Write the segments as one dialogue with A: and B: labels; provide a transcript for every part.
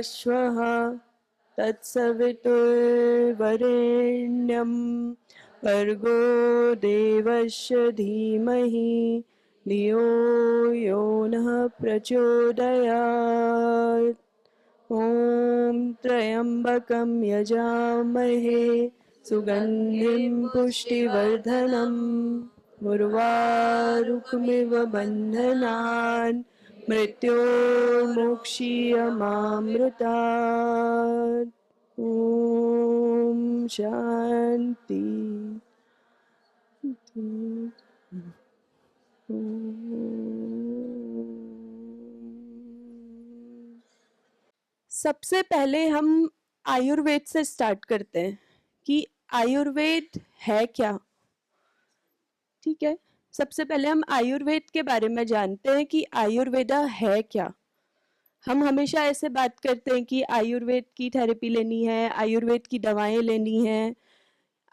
A: स्वः तत्सवितुर्वरेण्यं भर्गो देवस्य धीमहि धियो यो नः प्रचोदयात्। ॐ त्र्यम्बकं यजामहे सुगन्धिं पुष्टिवर्धनम् उर्वारुकमिव बन्धनान् मृत्योर्मुक्षीयमामृतात्। ॐ शान्ति। सबसे पहले हम आयुर्वेद से स्टार्ट करते हैं कि आयुर्वेद है क्या। ठीक है, सबसे पहले हम आयुर्वेद के बारे में जानते हैं कि आयुर्वेदा है क्या। हम हमेशा ऐसे बात करते हैं कि आयुर्वेद की थेरेपी लेनी है, आयुर्वेद की दवाएं लेनी है,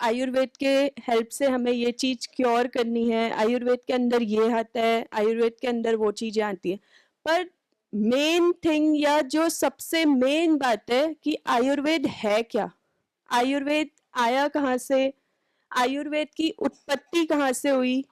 A: आयुर्वेद के हेल्प से हमें ये चीज क्योर करनी है, आयुर्वेद के अंदर ये आता है, आयुर्वेद के अंदर वो चीजें आती है। पर मेन थिंग या जो सबसे मेन बात है कि आयुर्वेद है क्या, आयुर्वेद आया कहाँ से, आयुर्वेद की उत्पत्ति कहाँ से हुई,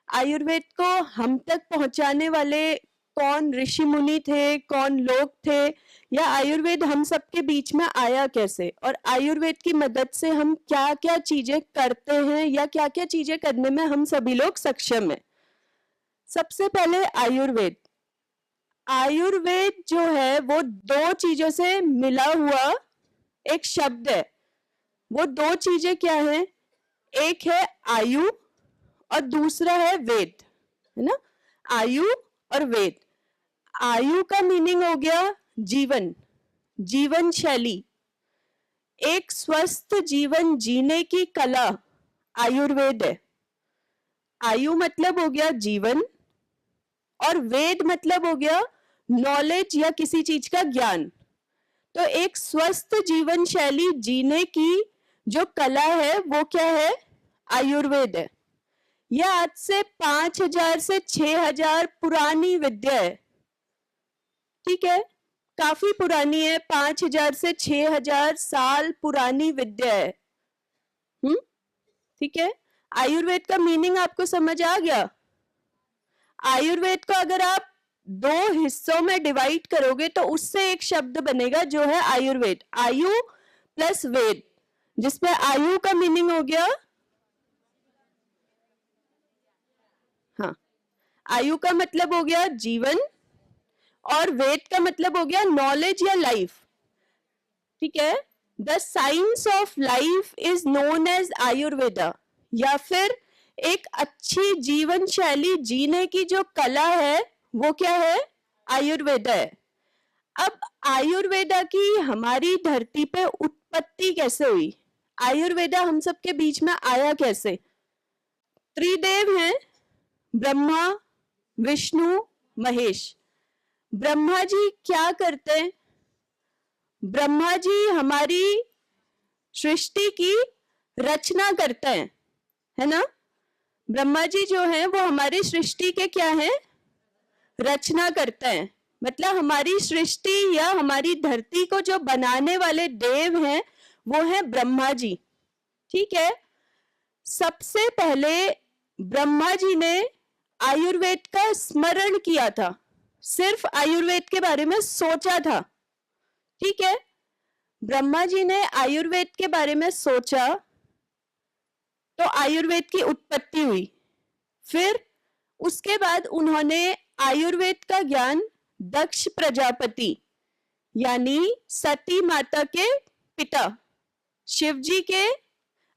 A: आयुर्वेद को हम तक पहुंचाने वाले कौन ऋषि मुनि थे, कौन लोग थे, या आयुर्वेद हम सबके बीच में आया कैसे, और आयुर्वेद की मदद से हम क्या क्या चीजें करते हैं या क्या क्या चीजें करने में हम सभी लोग सक्षम हैं। सबसे पहले आयुर्वेद। आयुर्वेद जो है वो दो चीजों से मिला हुआ एक शब्द है। वो दो चीजें क्या है, एक है आयु और दूसरा है वेद, है ना। आयु और वेद। आयु का मीनिंग हो गया जीवन, जीवन शैली, एक स्वस्थ जीवन जीने की कला आयुर्वेद है। आयु मतलब हो गया जीवन और वेद मतलब हो गया नॉलेज या किसी चीज का ज्ञान। तो एक स्वस्थ जीवन शैली जीने की जो कला है वो क्या है, आयुर्वेद है। यह आज से 5000 से 6000 पुरानी विद्या है। ठीक है, काफी पुरानी है, 5000 से 6000 साल पुरानी विद्या है। ठीक है, आयुर्वेद का मीनिंग आपको समझ आ गया। आयुर्वेद को अगर आप दो हिस्सों में डिवाइड करोगे तो उससे एक शब्द बनेगा जो है आयुर्वेद, आयु प्लस वेद, जिसमें आयु का मीनिंग हो गया, हाँ, आयु का मतलब हो गया जीवन और वेद का मतलब हो गया नॉलेज या लाइफ। ठीक है, the science of life is known as Ayurveda, या फिर एक अच्छी जीवन शैली जीने की जो कला है वो क्या है, आयुर्वेदा है। अब आयुर्वेदा की हमारी धरती पे उत्पत्ति कैसे हुई, आयुर्वेदा हम सबके बीच में आया कैसे। त्रिदेव हैं, ब्रह्मा विष्णु महेश। ब्रह्मा जी क्या करते हैं, ब्रह्मा जी हमारी सृष्टि की रचना करते हैं, है ना। ब्रह्मा जी जो है वो हमारी सृष्टि के क्या है, रचना करते हैं। मतलब हमारी सृष्टि या हमारी धरती को जो बनाने वाले देव हैं वो है ब्रह्मा जी। ठीक है, सबसे पहले ब्रह्मा जी ने आयुर्वेद का स्मरण किया था, सिर्फ आयुर्वेद के बारे में सोचा था। ठीक है, ब्रह्मा जी ने आयुर्वेद के बारे में सोचा तो आयुर्वेद की उत्पत्ति हुई। फिर उसके बाद उन्होंने आयुर्वेद का ज्ञान दक्ष प्रजापति यानी सती माता के पिता, शिव जी के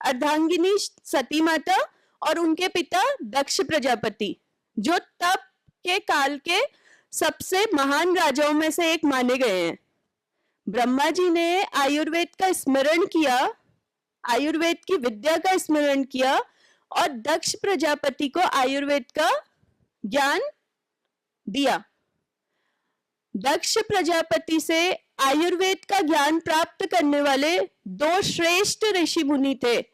A: अर्धांगिनी सती माता और उनके पिता दक्ष प्रजापति, जो तब के काल के सबसे महान राजाओं में से एक माने गए हैं। ब्रह्मा जी ने आयुर्वेद का स्मरण किया, आयुर्वेद की विद्या का स्मरण किया और दक्ष प्रजापति को आयुर्वेद का ज्ञान दिया। दक्ष प्रजापति से आयुर्वेद का ज्ञान प्राप्त करने वाले दो श्रेष्ठ ऋषि मुनि थे,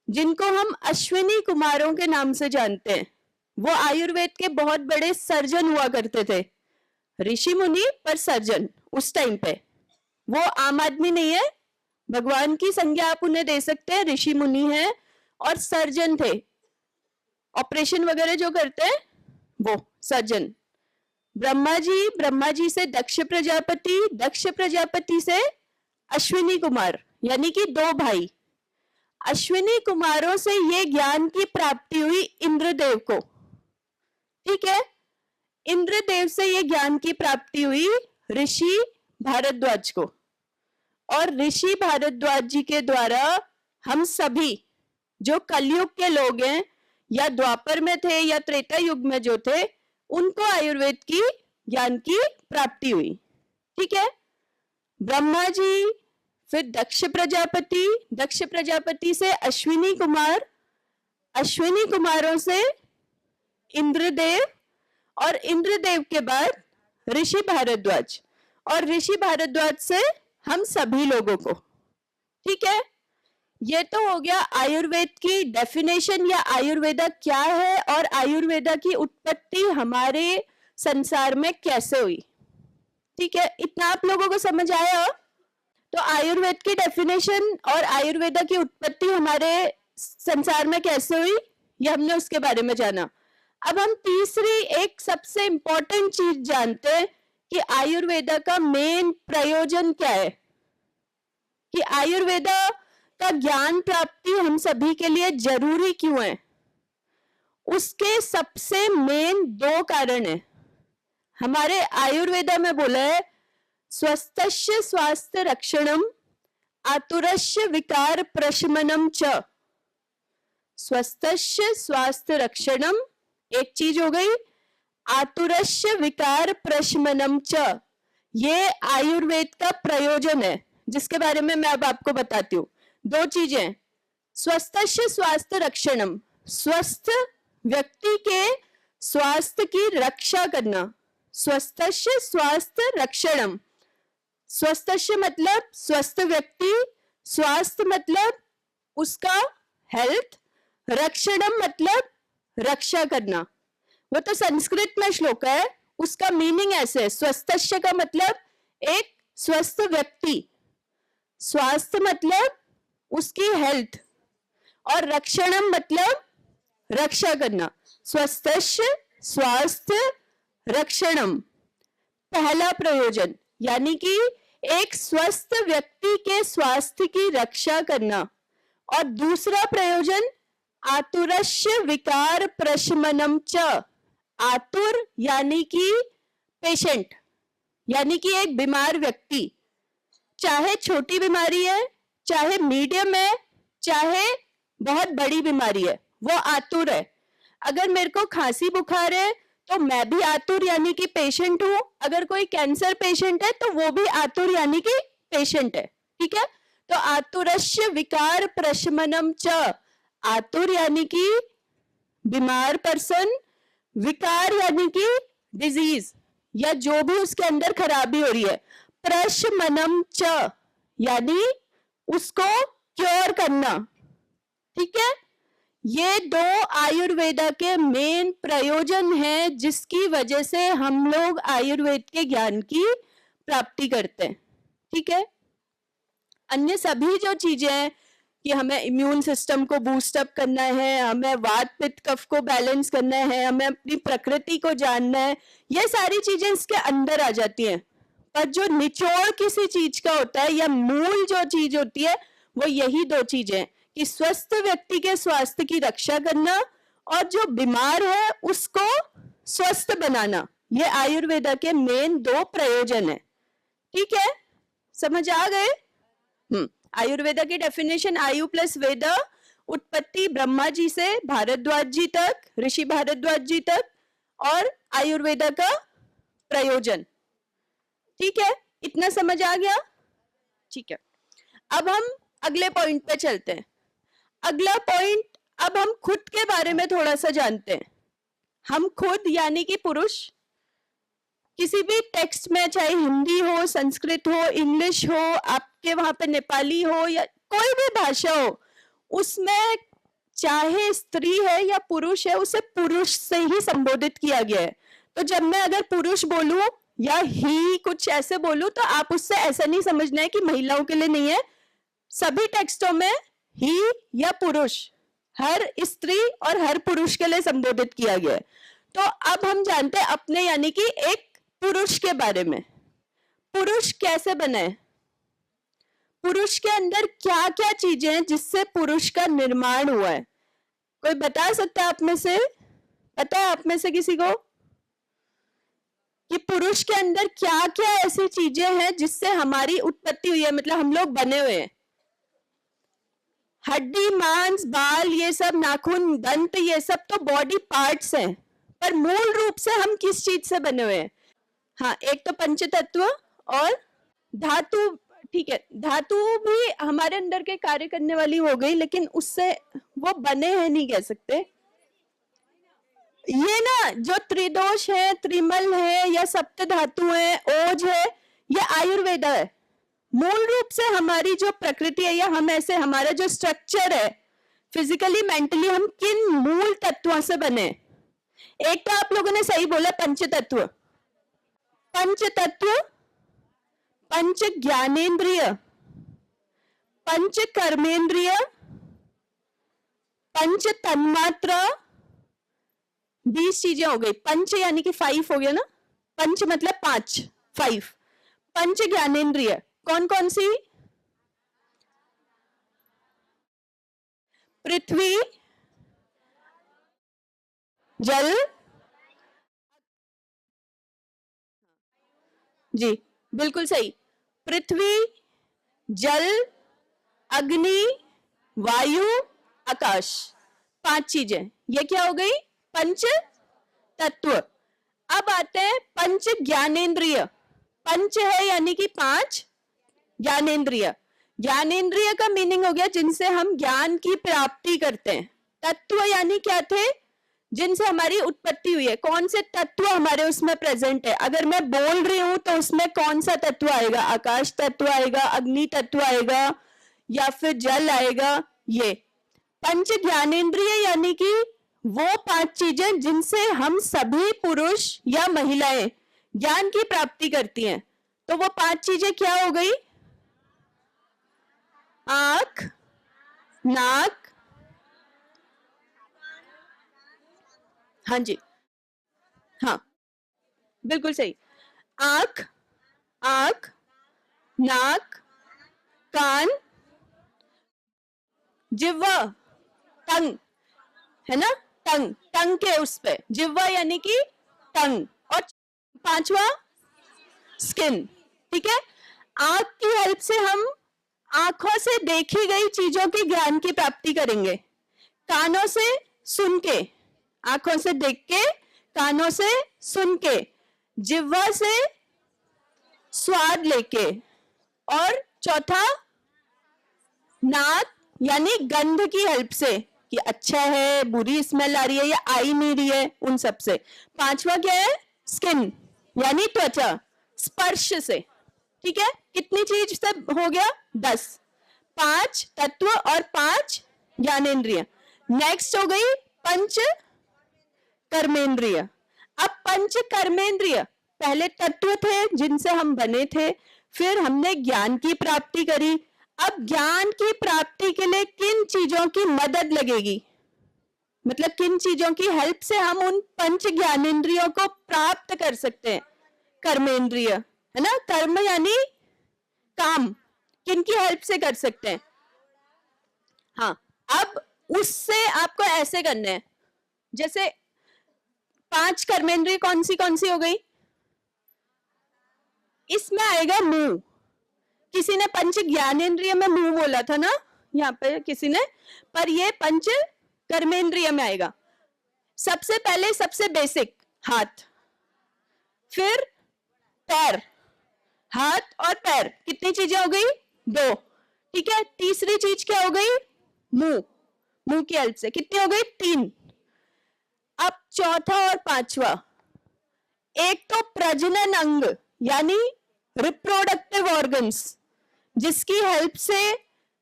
A: जिनको हम अश्विनी कुमारों के नाम से जानते हैं। वो आयुर्वेद के बहुत बड़े सर्जन हुआ करते थे, ऋषि मुनि पर सर्जन उस टाइम पे। वो आम आदमी नहीं है, भगवान की संज्ञा आप उन्हें दे सकते हैं, ऋषि मुनि हैं और सर्जन थे, ऑपरेशन वगैरह जो करते हैं वो सर्जन। ब्रह्मा जी से दक्ष प्रजापति से अश्विनी कुमार, यानी कि 2 भाई। अश्विनी कुमारों से ये ज्ञान की प्राप्ति हुई इंद्रदेव को, ठीक है। इंद्रदेव से ये ज्ञान की प्राप्ति हुई ऋषि भारद्वाज को, और ऋषि भारद्वाज जी के द्वारा हम सभी जो कलयुग के लोग हैं, या द्वापर में थे या त्रेता युग में जो थे, उनको आयुर्वेद की ज्ञान की प्राप्ति हुई, ठीक है। ब्रह्मा जी, फिर दक्ष प्रजापति से अश्विनी कुमार, अश्विनी कुमारों से इंद्रदेव, और इंद्रदेव के बाद ऋषि भारद्वाज, और ऋषि भारद्वाज से हम सभी लोगों को, ठीक है। ये तो हो गया आयुर्वेद की डेफिनेशन, या आयुर्वेदा क्या है और आयुर्वेदा की उत्पत्ति हमारे संसार में कैसे हुई, ठीक है। इतना आप लोगों को समझ आया? तो आयुर्वेद की डेफिनेशन और आयुर्वेदा की उत्पत्ति हमारे संसार में कैसे हुई, ये हमने उसके बारे में जाना। अब हम तीसरी एक सबसे इंपॉर्टेंट चीज जानते हैं कि आयुर्वेदा का मेन प्रयोजन क्या है, कि आयुर्वेदा का ज्ञान प्राप्ति हम सभी के लिए जरूरी क्यों है। उसके सबसे मेन 2 कारण है। हमारे आयुर्वेदा में बोला है स्वस्थस्य स्वास्थ्य रक्षणम आतुरस्य विकार प्रशमनम च। स्वस्थस्य स्वास्थ्य रक्षणम एक चीज हो गई, आतुरस्य विकार प्रशमनम च, ये आयुर्वेद का प्रयोजन है, जिसके बारे में मैं अब आपको बताती हूँ। 2 चीजें, स्वस्थस्य स्वास्थ्य रक्षणम, स्वस्थ व्यक्ति के स्वास्थ्य की रक्षा करना, स्वस्थस्य स्वास्थ्य रक्षणम। स्वस्थस्य मतलब स्वस्थ व्यक्ति, स्वास्थ्य मतलब उसका हेल्थ, रक्षणम मतलब रक्षा करना। वो तो संस्कृत में श्लोक है, उसका मीनिंग ऐसे है, स्वस्थस्य का मतलब एक स्वस्थ व्यक्ति, स्वास्थ्य मतलब उसकी हेल्थ, और रक्षणम मतलब रक्षा करना। स्वस्थस्य स्वास्थ्य रक्षणम पहला प्रयोजन, यानी कि एक स्वस्थ व्यक्ति के स्वास्थ्य की रक्षा करना। और दूसरा प्रयोजन आतुरस्य विकार प्रशमनम च। आतुर यानी कि पेशेंट, यानी कि एक बीमार व्यक्ति, चाहे छोटी बीमारी है, चाहे मीडियम है, चाहे बहुत बड़ी बीमारी है, वो आतुर है। अगर मेरे को खांसी बुखार है तो मैं भी आतुर यानी कि पेशेंट हूं। अगर कोई कैंसर पेशेंट है तो वो भी आतुर यानी कि पेशेंट है, ठीक है। तो आतुरस्य विकार प्रशमनम च, आतुर यानी कि बीमार पर्सन, विकार यानी कि डिजीज या जो भी उसके अंदर खराबी हो रही है, प्रशमनम च यानी उसको क्योर करना, ठीक है। ये 2 आयुर्वेदा के मेन प्रयोजन हैं, जिसकी वजह से हम लोग आयुर्वेद के ज्ञान की प्राप्ति करते हैं, ठीक है। अन्य सभी जो चीजें हैं कि हमें इम्यून सिस्टम को बूस्ट अप करना है, हमें वात पित्त कफ को बैलेंस करना है, हमें अपनी प्रकृति को जानना है, ये सारी चीजें इसके अंदर आ जाती हैं। पर जो निचोड़ किसी चीज का होता है या मूल जो चीज होती है, वो यही 2 चीजें कि स्वस्थ व्यक्ति के स्वास्थ्य की रक्षा करना और जो बीमार है उसको स्वस्थ बनाना। ये आयुर्वेदा के मेन 2 प्रयोजन है, ठीक है। समझ आ गए? आयुर्वेदा की डेफिनेशन, आयु प्लस वेदा, उत्पत्ति ब्रह्मा जी से भारद्वाज जी तक, ऋषि भारद्वाज जी तक, और आयुर्वेदा का प्रयोजन, ठीक है। इतना समझ आ गया? ठीक है। अब हम अगले पॉइंट पे चलते हैं। अगला पॉइंट, अब हम खुद के बारे में थोड़ा सा जानते हैं। हम खुद यानी कि पुरुष, किसी भी टेक्स्ट में, चाहे हिंदी हो, संस्कृत हो, इंग्लिश हो, आपके वहां पे नेपाली हो या कोई भी भाषा हो, उसमें चाहे स्त्री है या पुरुष है, उसे पुरुष से ही संबोधित किया गया है। तो जब मैं अगर पुरुष बोलूं या ही कुछ ऐसे बोलूं तो आप उससे ऐसा नहीं समझना है कि महिलाओं के लिए नहीं है, सभी टेक्स्टों में ही या पुरुष हर स्त्री और हर पुरुष के लिए संबोधित किया गया है। तो अब हम जानते हैं अपने यानी कि एक पुरुष के बारे में। पुरुष कैसे बने, पुरुष के अंदर क्या क्या चीजें हैं जिससे पुरुष का निर्माण हुआ है? कोई बता सकता है आप में से? पता है आप में से किसी को कि पुरुष के अंदर क्या क्या ऐसी चीजें हैं जिससे हमारी उत्पत्ति हुई है, मतलब हम लोग बने हुए हैं? हड्डी, मांस, बाल, ये सब, नाखून, दंत, ये सब तो बॉडी पार्ट्स हैं, पर मूल रूप से हम किस चीज से बने हुए हैं? हाँ, एक तो पंच तत्व और धातु। ठीक है, धातु भी हमारे अंदर के कार्य करने वाली हो गई, लेकिन उससे वो बने हैं नहीं कह सकते। ये ना जो त्रिदोष है, त्रिमल है या सप्त धातु है, ओज है, ये आयुर्वेद है। मूल रूप से हमारी जो प्रकृति है या हम ऐसे हमारा जो स्ट्रक्चर है फिजिकली मेंटली, हम किन मूल तत्वों से बने? एक तो आप लोगों ने सही बोला पंच तत्व। पंच तत्व, पंच ज्ञानेन्द्रिय, पंच कर्मेंद्रिय, पंच तन्मात्रा, 20 चीजें हो गई। पंच यानी कि 5 हो गया ना, पंच मतलब 5, 5। पंच ज्ञानेन्द्रिय कौन कौन सी? पृथ्वी, जल, जी बिल्कुल सही, पृथ्वी, जल, अग्नि, वायु, आकाश, 5 चीजें। ये क्या हो गई? पंच तत्व। अब आते हैं पंच ज्ञानेन्द्रिय। पंच है यानी कि 5, ज्ञानेन्द्रिय। ज्ञानेन्द्रिय का मीनिंग हो गया जिनसे हम ज्ञान की प्राप्ति करते हैं। तत्व यानी क्या थे? जिनसे हमारी उत्पत्ति हुई है। कौन से तत्व हमारे उसमें प्रेजेंट है? अगर मैं बोल रही हूं तो उसमें कौन सा तत्व आएगा? आकाश तत्व आएगा, अग्नि तत्व आएगा, या फिर जल आएगा। ये पंच ज्ञानेन्द्रिय यानी कि वो 5 चीजें जिनसे हम सभी पुरुष या महिलाएं ज्ञान की प्राप्ति करती हैं। तो वो 5 चीजें क्या हो गई? आंख, नाक, हाँ जी, हाँ बिल्कुल सही। आंख, आंख, नाक, कान, जिह्वा, टंग है ना, टंग, टंग के उस पे जिह्वा यानी कि टंग, और 5वां स्किन। ठीक है, आंख की हेल्प से हम आंखों से देखी गई चीजों के ज्ञान की प्राप्ति करेंगे। कानों से सुन के, आंखों से देख के, कानों से सुन के, जिह्वा से स्वाद लेके, और चौथा नाक यानी गंध की हेल्प से कि अच्छा है, बुरी स्मेल आ रही है या आई नहीं रही है, उन सब से। 5वां क्या है? स्किन यानी त्वचा, स्पर्श से। ठीक है, कितनी चीज से हो गया? 10। 5 तत्व और 5 ज्ञानेन्द्रिय। नेक्स्ट हो गई पंच कर्मेंद्रिय। अब पंच कर्मेंद्रिय पहले तत्व थे जिनसे हम बने थे, फिर हमने ज्ञान की प्राप्ति करी। अब ज्ञान की प्राप्ति के लिए किन चीजों की मदद लगेगी? मतलब किन चीजों की हेल्प से हम उन पंच ज्ञानेन्द्रियों को प्राप्त कर सकते हैं? कर्मेंद्रिय है ना, कर्म यानी काम, किनकी हेल्प से कर सकते हैं? हाँ, अब उससे आपको ऐसे करना है, जैसे 5 कर्मेंद्रिय कौन सी हो गई? इसमें आएगा मुंह। किसी ने पंच ज्ञानेन्द्रिय में मुंह बोला था ना यहाँ पे किसी ने, पर ये पंच कर्मेंद्रिय में आएगा। सबसे पहले सबसे बेसिक हाथ, फिर पैर, हाथ और पैर, कितनी चीजें हो गई? 2। ठीक है, तीसरी चीज क्या हो गई? मुंह, मुंह की हेल्प से कितनी हो गई? 3। अब चौथा और 5वां, एक तो प्रजनन अंग यानी रिप्रोडक्टिव ऑर्गन्स, जिसकी हेल्प से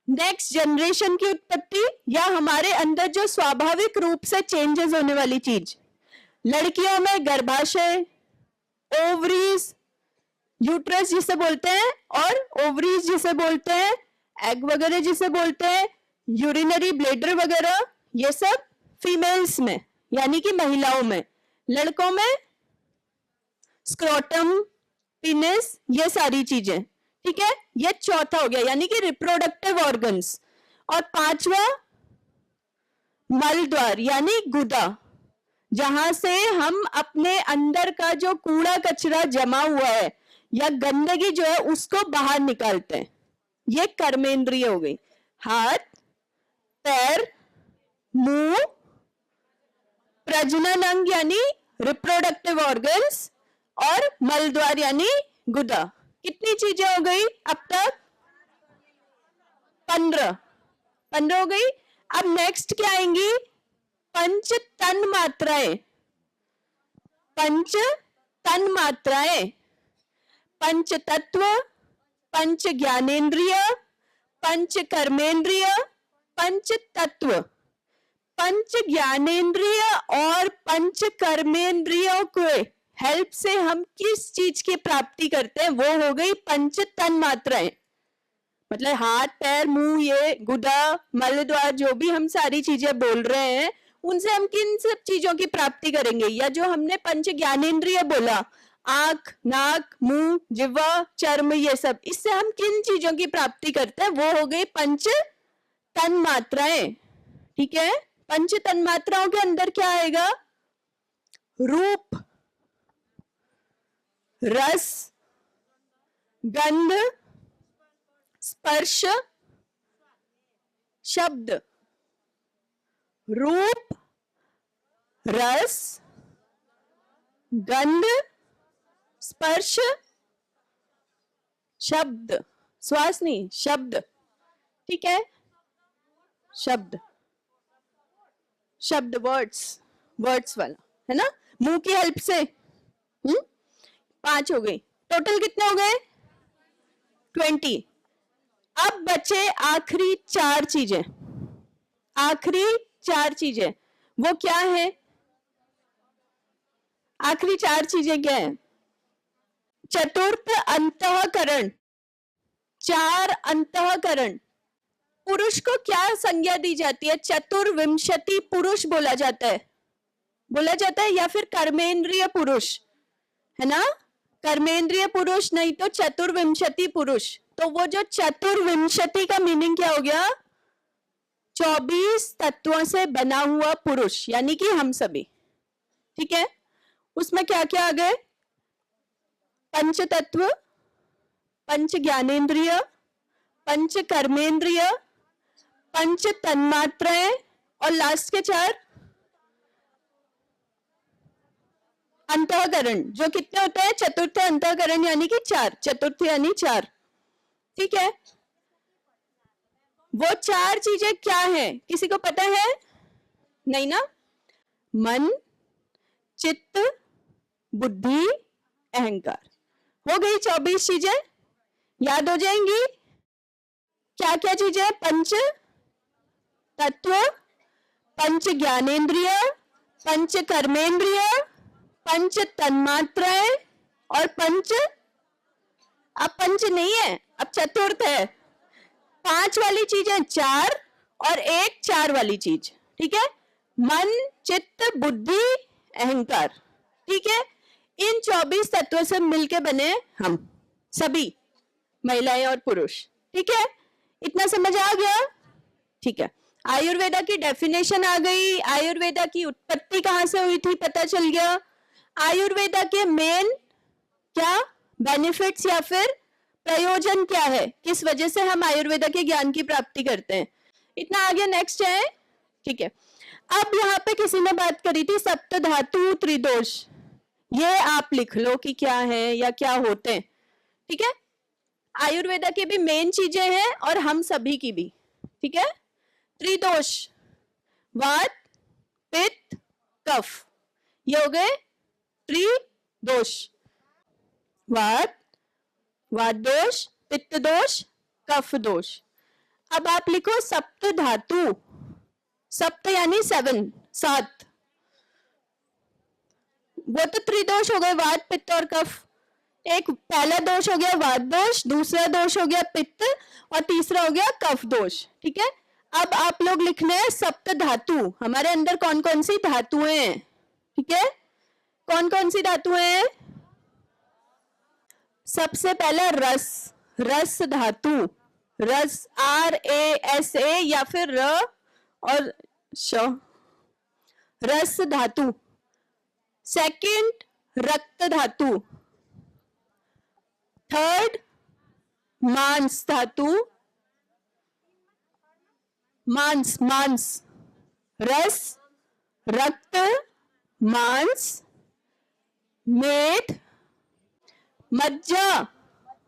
A: नेक्स्ट जनरेशन की उत्पत्ति या हमारे अंदर जो स्वाभाविक रूप से चेंजेस होने वाली चीज, लड़कियों में गर्भाशय, ओवरीज, यूट्रस जिसे बोलते हैं, और ओवरीज जिसे बोलते हैं, एग वगैरह जिसे बोलते हैं, यूरिनरी ब्लेडर वगैरह, ये सब फीमेल्स में यानी कि महिलाओं में। लड़कों में स्क्रोटम, पेनिस, ये सारी चीजें। ठीक है, ये चौथा हो गया यानी कि रिप्रोडक्टिव ऑर्गन्स। और पांचवा मलद्वार यानी गुदा, जहां से हम अपने अंदर का जो कूड़ा कचरा जमा हुआ है या गंदगी जो है उसको बाहर निकालते हैं। ये कर्मेंद्रिय हो गई। हाथ, पैर, मुंह, प्रजनन अंग यानी रिप्रोडक्टिव ऑर्गन्स, और मलद्वार यानी गुदा। कितनी चीजें हो गई अब तक? 15 हो गई। अब नेक्स्ट क्या आएंगी? पंच तन मात्राएं। पंच तन मात्राएं, पंच तत्व, पंच ज्ञानेन्द्रिय, पंच कर्मेंद्रिय, पंच तत्व। पंच ज्ञानेन्द्रिय और पंच कर्मेंद्रियों के हेल्प से हम किस चीज की प्राप्ति करते हैं? वो हो गई पंच तन मात्राएं। मतलब हाथ, पैर, मुंह, ये गुदा, मलद्वार, जो भी हम सारी चीजें बोल रहे हैं, उनसे हम किन सब चीजों की प्राप्ति करेंगे? या जो हमने पंच ज्ञानेन्द्रिय बोला, आंख, नाक, मुंह, जिह्वा, चर्म, ये सब, इससे हम किन चीजों की प्राप्ति करते हैं? वो हो गई पंच तन मात्राएं। ठीक है, पंच तन मात्राओं के अंदर क्या आएगा? रूप, रस, गंध, स्पर्श, शब्द। रूप, रस, गंध, स्पर्श, शब्द। श्वास नहीं, शब्द। ठीक है, शब्द, शब्द, वर्ड्स, वर्ड्स वाला है ना, मुंह की हेल्प से। 5 हो गई। टोटल कितने हो गए? 20। अब बचे आखिरी 4 चीजें। आखिरी 4 चीजें वो क्या है? आखिरी 4 चीजें क्या है? चतुर्थ अंतःकरण। 4 अंतःकरण। पुरुष को क्या संज्ञा दी जाती है? चतुर्विंशति पुरुष बोला जाता है, बोला जाता है, या फिर कर्मेंद्रिय पुरुष, है ना? कर्मेंद्रिय पुरुष नहीं तो चतुर्विंशति पुरुष। तो वो जो चतुर्विंशति का मीनिंग क्या हो गया? 24 तत्वों से बना हुआ पुरुष, यानी कि हम सभी। ठीक है, उसमें क्या क्या आ गए? पंच तत्व, पंच ज्ञानेन्द्रिय, पंच कर्मेंद्रिय, पंच तन्मात्राएं, और लास्ट के 4 अंतःकरण, जो कितने होते हैं? चतुर्थ अंतःकरण यानी कि 4, चतुर्थ यानी 4। ठीक है, वो 4 चीजें क्या है? किसी को पता है? नहीं ना? मन, चित्त, बुद्धि, अहंकार। हो गई 24 चीजें, याद हो जाएंगी। क्या क्या चीजें? पंच तत्व, पंच ज्ञानेन्द्रिय, पंच कर्मेंद्रिय, पंच तन्मात्राएं, और पंच, अब पंच नहीं है, अब चतुर्थ है। 5 वाली चीज है 4, और एक 4 वाली चीज। ठीक है, मन, चित्त, बुद्धि, अहंकार। ठीक है, इन 24 तत्वों से मिलके बने हम सभी, महिलाएं और पुरुष। ठीक है, इतना समझ आ गया? ठीक है, आयुर्वेदा की डेफिनेशन आ गई, आयुर्वेदा की उत्पत्ति कहां से हुई थी पता चल गया, आयुर्वेदा के मेन क्या बेनिफिट्स या फिर प्रयोजन क्या है, किस वजह से हम आयुर्वेदा के ज्ञान की प्राप्ति करते हैं, इतना आगे। नेक्स्ट है, ठीक है, अब यहाँ पे किसी ने बात करी थी सप्त धातु त्रिदोष, ये आप लिख लो कि क्या है या क्या होते हैं। ठीक है, आयुर्वेदा की भी मेन चीजें हैं और हम सभी की भी। ठीक है, त्रिदोष, वात, पित्त, कफ, ये हो गए त्रिदोष। वात, वात दोष, पित्त दोष, कफ दोष। अब आप लिखो सप्त धातु, सप्त यानी 7, वो तो त्रिदोष हो गए, वात, पित्त और कफ। एक पहला दोष हो गया वात दोष, दूसरा दोष हो गया पित्त और तीसरा हो गया कफ दोष। ठीक है, अब आप लोग लिखना है सप्त धातु, हमारे अंदर कौन कौन सी धातुएं हैं। ठीक है, कौन कौन सी धातुएं हैं? सबसे पहला रस, रस धातु, रस RASA या फिर र और श, रस धातु। सेकंड रक्त धातु, थर्ड मांस धातु, मांस मांस, रस, रक्त, मांस, मेद, मज्जा,